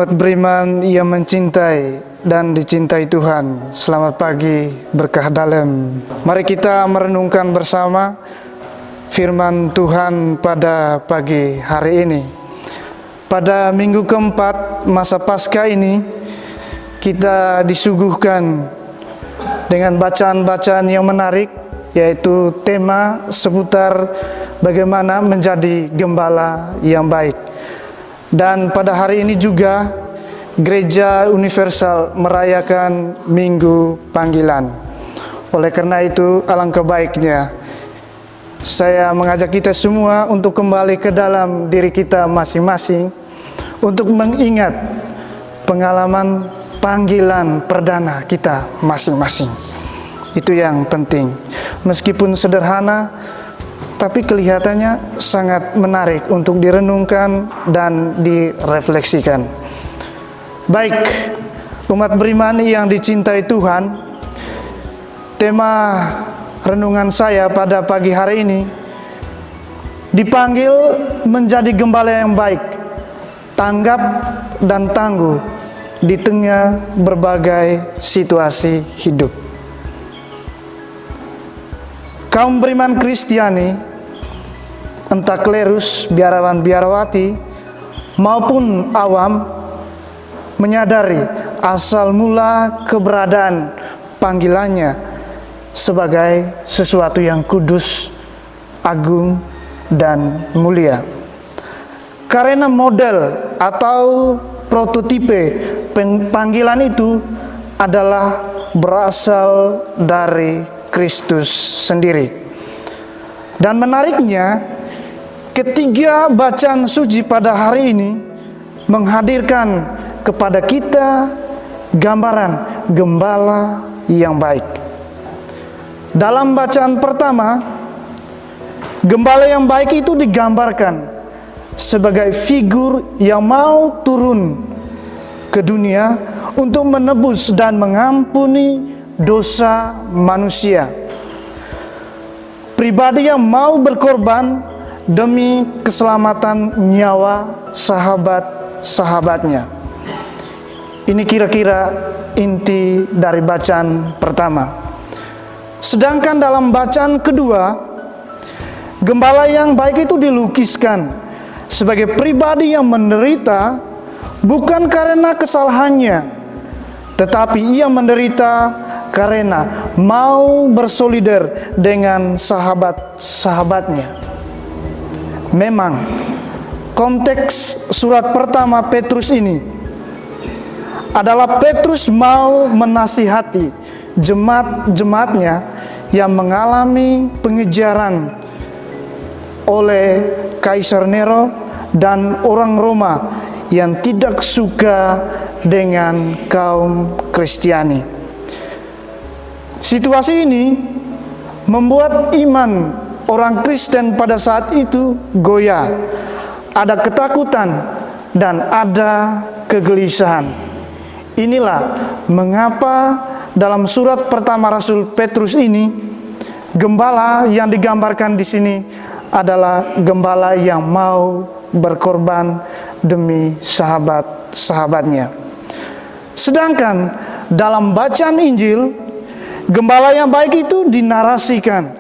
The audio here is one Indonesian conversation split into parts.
umat beriman yang mencintai dan dicintai Tuhan. Selamat pagi, berkah dalam. Mari kita merenungkan bersama firman Tuhan pada pagi hari ini. Pada minggu keempat masa Paskah ini, kita disuguhkan dengan bacaan-bacaan yang menarik, yaitu tema seputar bagaimana menjadi gembala yang baik. Dan pada hari ini juga Gereja Universal merayakan Minggu Panggilan. Oleh karena itu, alangkah baiknya saya mengajak kita semua untuk kembali ke dalam diri kita masing-masing untuk mengingat pengalaman panggilan perdana kita masing-masing. Itu yang penting. Meskipun sederhana, tapi kelihatannya sangat menarik untuk direnungkan dan direfleksikan. Baik, umat beriman yang dicintai Tuhan, tema renungan saya pada pagi hari ini dipanggil menjadi gembala yang baik, tanggap dan tangguh di tengah berbagai situasi hidup. Kaum beriman Kristiani, entah klerus, biarawan, biarawati, maupun awam, menyadari asal mula keberadaan panggilannya sebagai sesuatu yang kudus, agung, dan mulia. Karena model atau prototipe panggilan itu adalah berasal dari Kristus sendiri. Dan menariknya, ketiga bacaan suci pada hari ini menghadirkan kepada kita gambaran gembala yang baik. Dalam bacaan pertama, gembala yang baik itu digambarkan sebagai figur yang mau turun ke dunia untuk menebus dan mengampuni dosa manusia. Pribadi yang mau berkorban demi keselamatan nyawa sahabat-sahabatnya. Ini kira-kira inti dari bacaan pertama. Sedangkan dalam bacaan kedua, gembala yang baik itu dilukiskan sebagai pribadi yang menderita bukan karena kesalahannya, tetapi ia menderita karena mau bersolidar dengan sahabat-sahabatnya. Memang konteks surat pertama Petrus ini adalah Petrus mau menasihati jemaat-jemaatnya yang mengalami pengejaran oleh Kaisar Nero dan orang Roma yang tidak suka dengan kaum Kristiani. Situasi ini membuat iman orang Kristen pada saat itu goyah. Ada ketakutan dan ada kegelisahan. Inilah mengapa dalam surat pertama Rasul Petrus ini, gembala yang digambarkan di sini adalah gembala yang mau berkorban demi sahabat-sahabatnya. Sedangkan dalam bacaan Injil, gembala yang baik itu dinarasikan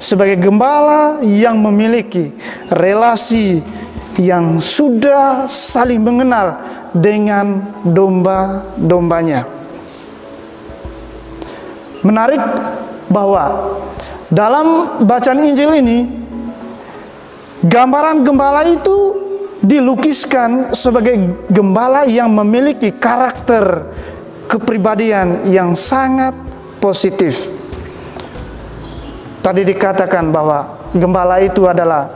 sebagai gembala yang memiliki relasi yang sudah saling mengenal dengan domba-dombanya. Menarik bahwa dalam bacaan Injil ini, gambaran gembala itu dilukiskan sebagai gembala yang memiliki karakter kepribadian yang sangat positif. Tadi dikatakan bahwa gembala itu adalah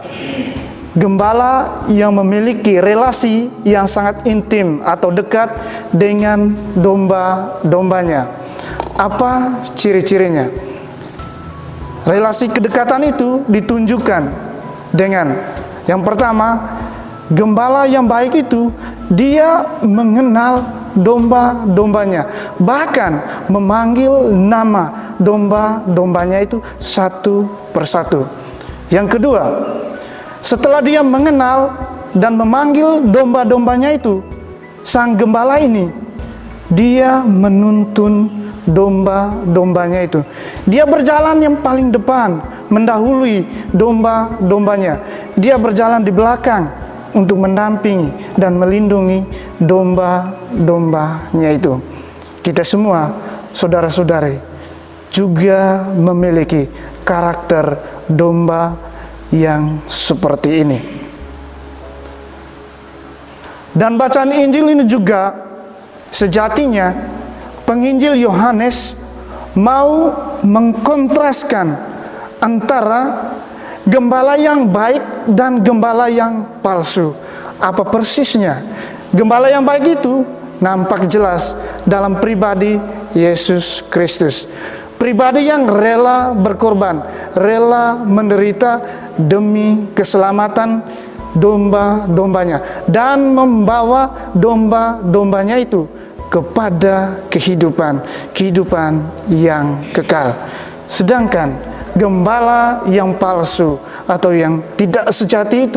gembala yang memiliki relasi yang sangat intim atau dekat dengan domba-dombanya. Apa ciri-cirinya? Relasi kedekatan itu ditunjukkan dengan yang pertama, gembala yang baik itu dia mengenal domba-dombanya, bahkan memanggil nama domba-dombanya itu satu persatu. Yang kedua, setelah dia mengenal dan memanggil domba-dombanya itu, sang gembala ini, dia menuntun domba-dombanya itu. Dia berjalan yang paling depan, mendahului domba-dombanya. Dia berjalan di belakang untuk mendampingi dan melindungi domba-dombanya itu. Kita semua, saudara-saudari, juga memiliki karakter domba yang seperti ini. Dan bacaan Injil ini juga sejatinya penginjil Yohanes mau mengkontraskan antara gembala yang baik dan gembala yang palsu. Apa persisnya? Gembala yang baik itu nampak jelas dalam pribadi Yesus Kristus. Pribadi yang rela berkorban, rela menderita demi keselamatan domba-dombanya, dan membawa domba-dombanya itu kepada kehidupan yang kekal. Sedangkan gembala yang palsu atau yang tidak sejati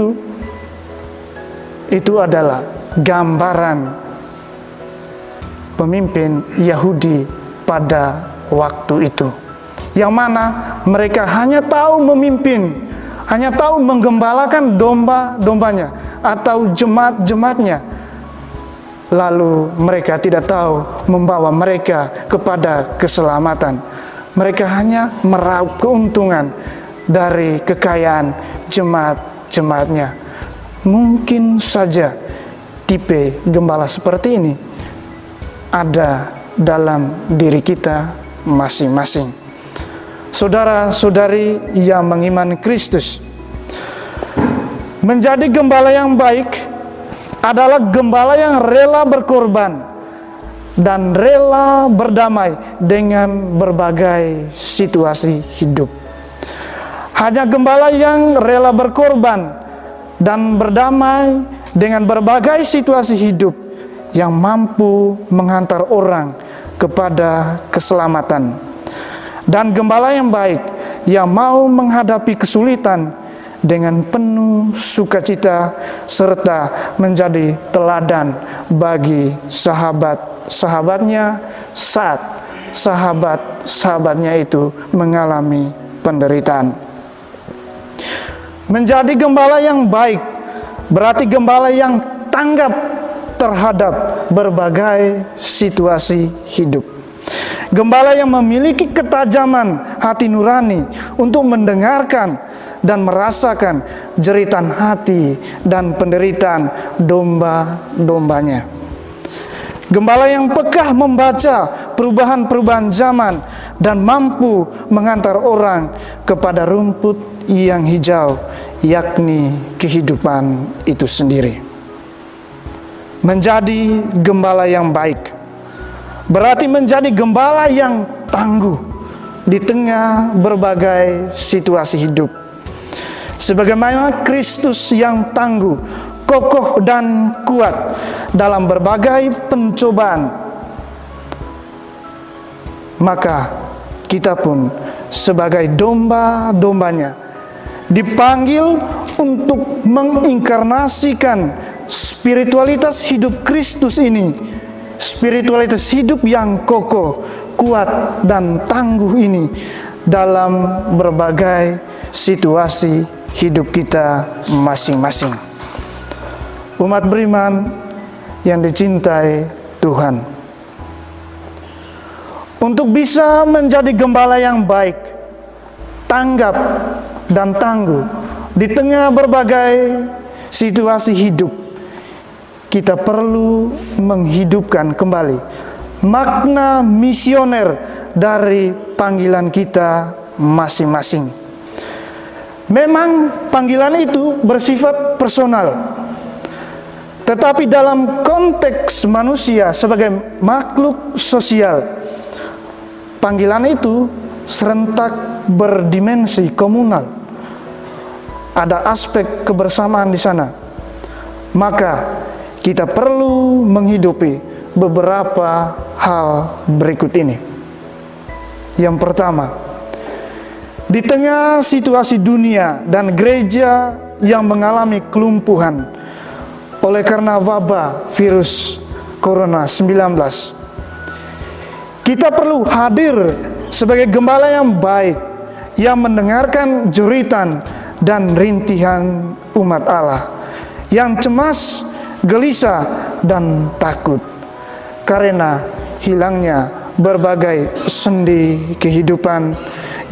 itu adalah gambaran pemimpin Yahudi pada waktu itu, yang mana mereka hanya tahu memimpin, hanya tahu menggembalakan domba-dombanya atau jemaat-jemaatnya, lalu mereka tidak tahu membawa mereka kepada keselamatan. Mereka hanya meraup keuntungan dari kekayaan jemaat-jemaatnya. Mungkin saja tipe gembala seperti ini ada dalam diri kita masing-masing. Saudara-saudari yang mengimani Kristus, menjadi gembala yang baik adalah gembala yang rela berkorban dan rela berdamai dengan berbagai situasi hidup. Hanya gembala yang rela berkorban dan berdamai dengan berbagai situasi hidup yang mampu menghantar orang kepada keselamatan. Dan gembala yang baik yang mau menghadapi kesulitan dengan penuh sukacita serta menjadi teladan bagi sahabat-sahabatnya saat sahabat-sahabatnya itu mengalami penderitaan. Menjadi gembala yang baik berarti gembala yang tanggap terhadap berbagai situasi hidup. Gembala yang memiliki ketajaman hati nurani untuk mendengarkan dan merasakan jeritan hati dan penderitaan domba-dombanya. Gembala yang peka membaca perubahan-perubahan zaman dan mampu mengantar orang kepada rumput yang hijau, yakni kehidupan itu sendiri. Menjadi gembala yang baik berarti menjadi gembala yang tangguh di tengah berbagai situasi hidup. Sebagaimana Kristus yang tangguh, kokoh dan kuat dalam berbagai pencobaan, maka kita pun sebagai domba-dombanya dipanggil untuk menginkarnasikan spiritualitas hidup Kristus ini, spiritualitas hidup yang kokoh, kuat, dan tangguh ini dalam berbagai situasi hidup kita masing-masing. Umat beriman yang dicintai Tuhan, untuk bisa menjadi gembala yang baik, tanggap, dan tangguh di tengah berbagai situasi hidup, kita perlu menghidupkan kembali makna misioner dari panggilan kita masing-masing. Memang panggilan itu bersifat personal, tetapi dalam konteks manusia sebagai makhluk sosial, panggilan itu serentak berdimensi komunal. Ada aspek kebersamaan di sana. Maka kita perlu menghidupi beberapa hal berikut ini. Yang pertama, di tengah situasi dunia dan gereja yang mengalami kelumpuhan oleh karena wabah virus Corona-19. Kita perlu hadir sebagai gembala yang baik, yang mendengarkan jeritan dan rintihan umat Allah, yang cemas, gelisah, dan takut karena hilangnya berbagai sendi kehidupan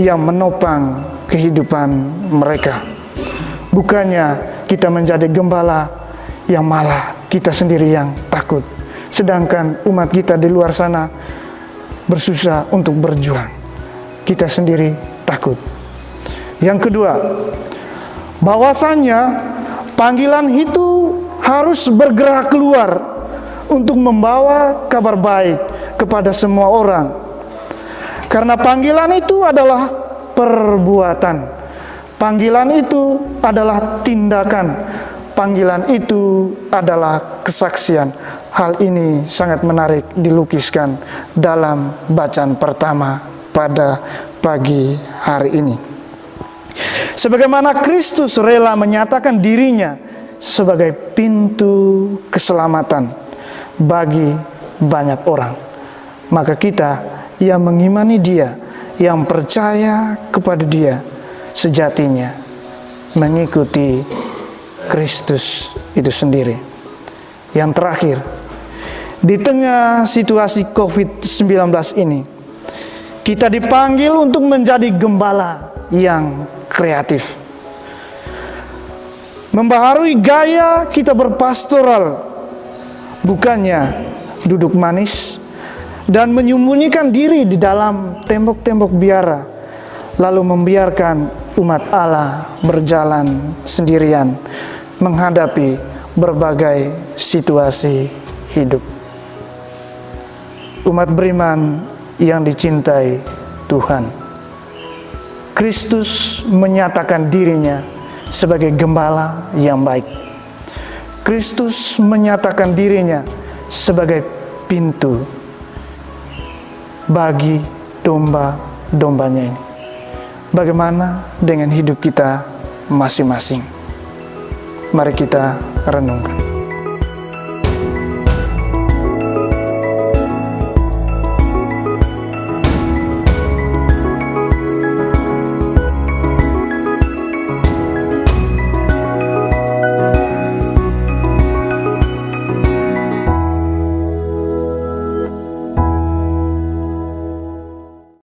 yang menopang kehidupan mereka. Bukannya kita menjadi gembala yang malah kita sendiri yang takut, sedangkan umat kita di luar sana bersusah untuk berjuang, kita sendiri takut. Yang kedua, bahwasannya panggilan itu harus bergerak keluar untuk membawa kabar baik kepada semua orang. Karena panggilan itu adalah perbuatan, panggilan itu adalah tindakan, panggilan itu adalah kesaksian. Hal ini sangat menarik dilukiskan dalam bacaan pertama pada pagi hari ini. Sebagaimana Kristus rela menyatakan dirinya sebagai pintu keselamatan bagi banyak orang, maka kita yang mengimani Dia, yang percaya kepada Dia, sejatinya mengikuti Kristus itu sendiri. Yang terakhir, di tengah situasi COVID-19 ini, kita dipanggil untuk menjadi gembala yang kreatif, membaharui gaya kita berpastoral, bukannya duduk manis dan menyembunyikan diri di dalam tembok-tembok biara, lalu membiarkan umat Allah berjalan sendirian menghadapi berbagai situasi hidup. Umat beriman yang dicintai Tuhan, Kristus menyatakan dirinya sebagai gembala yang baik. Kristus menyatakan dirinya sebagai pintu bagi domba-dombanya ini. Bagaimana dengan hidup kita masing-masing? Mari kita renungkan.